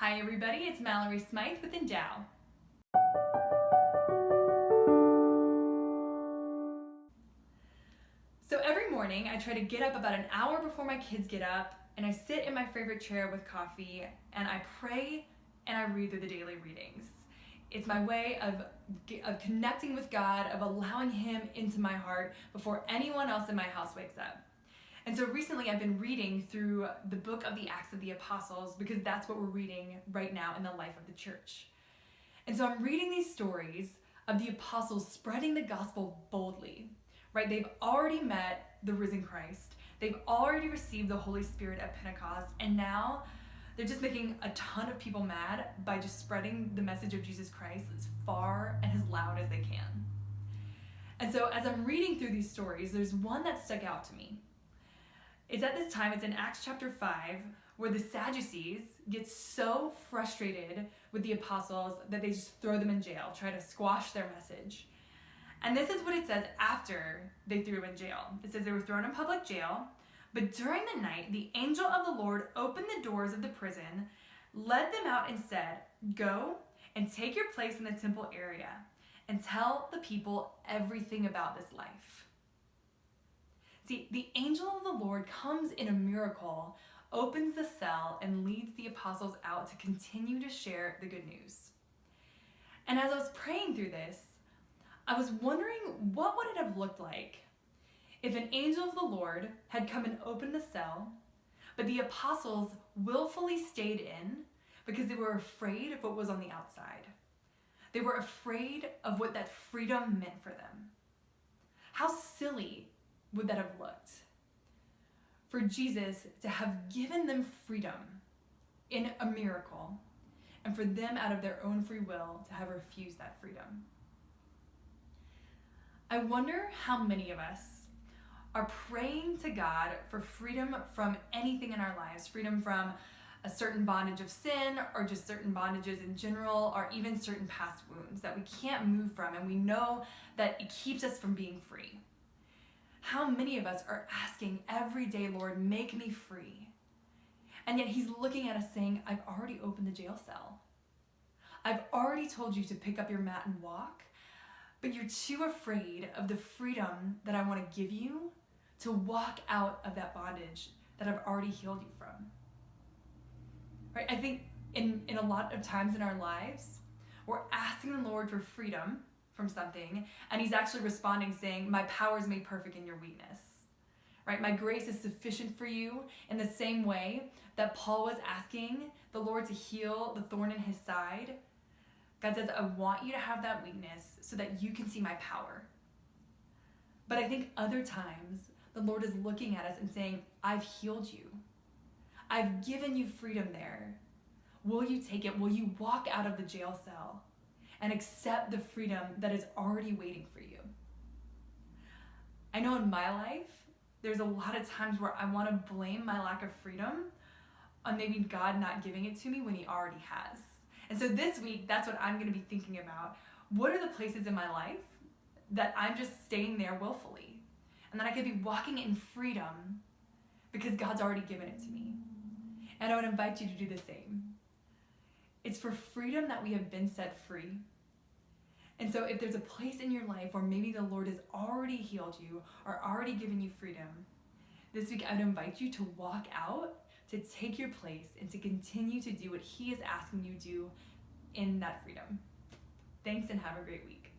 Hi everybody, it's Mallory Smythe with Endow. So every morning I try to get up about an hour before my kids get up, and I sit in my favorite chair with coffee and I pray and I read through the daily readings. It's my way of connecting with God, of allowing Him into my heart before anyone else in my house wakes up. And so recently I've been reading through the book of the Acts of the Apostles because that's what we're reading right now in the life of the church. And so I'm reading these stories of the apostles spreading the gospel boldly, right? They've already met the risen Christ. They've already received the Holy Spirit at Pentecost, and now they're just making a ton of people mad by just spreading the message of Jesus Christ as far and as loud as they can. And so as I'm reading through these stories, there's one that stuck out to me. It's at this time, it's in Acts chapter 5, where the Sadducees get so frustrated with the apostles that they just throw them in jail, try to squash their message. And this is what it says after they threw them in jail. It says they were thrown in public jail, but during the night, the angel of the Lord opened the doors of the prison, led them out and said, "Go and take your place in the temple area and tell the people everything about this life." See, the angel of the Lord comes in a miracle, opens the cell, and leads the apostles out to continue to share the good news. And as I was praying through this, I was wondering, what would it have looked like if an angel of the Lord had come and opened the cell, but the apostles willfully stayed in because they were afraid of what was on the outside. They were afraid of what that freedom meant for them. How silly would that have looked for Jesus to have given them freedom in a miracle, and for them out of their own free will to have refused that freedom? I wonder how many of us are praying to God for freedom from anything in our lives, freedom from a certain bondage of sin, or just certain bondages in general, or even certain past wounds that we can't move from, and we know that it keeps us from being free. How many of us are asking every day, "Lord, make me free"? And yet He's looking at us saying, "I've already opened the jail cell. I've already told you to pick up your mat and walk, but you're too afraid of the freedom that I want to give you to walk out of that bondage that I've already healed you from." Right? I think in a lot of times in our lives, we're asking the Lord for freedom from something, and He's actually responding saying, "My power is made perfect in your weakness." Right? My grace is sufficient for you, in the same way that Paul was asking the Lord to heal the thorn in his side. God says, "I want you to have that weakness so that you can see my power." But I think other times the Lord is looking at us and saying, "I've healed you. I've given you freedom there. Will you take it? Will you walk out of the jail cell and accept the freedom that is already waiting for you?" I know in my life, there's a lot of times where I want to blame my lack of freedom on maybe God not giving it to me when He already has. And so this week, that's what I'm going to be thinking about. What are the places in my life that I'm just staying there willfully, and that I could be walking in freedom because God's already given it to me? And I would invite you to do the same. It's for freedom that we have been set free. And so if there's a place in your life where maybe the Lord has already healed you or already given you freedom, this week I would invite you to walk out, to take your place, and to continue to do what He is asking you to do in that freedom. Thanks, and have a great week.